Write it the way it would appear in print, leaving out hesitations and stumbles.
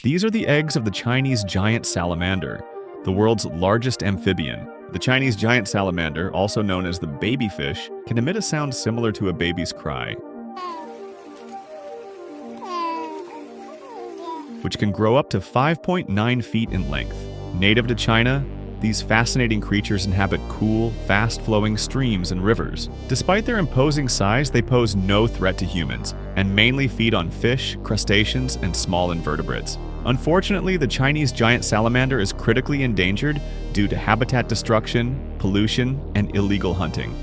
These are the eggs of the Chinese giant salamander, the world's largest amphibian. The Chinese giant salamander, also known as the baby fish, can emit a sound similar to a baby's cry, which can grow up to 5.9 feet in length. Native to China, these fascinating creatures inhabit cool, fast-flowing streams and rivers. Despite their imposing size, they pose no threat to humans and mainly feed on fish, crustaceans, and small invertebrates. Unfortunately, the Chinese giant salamander is critically endangered due to habitat destruction, pollution, and illegal hunting.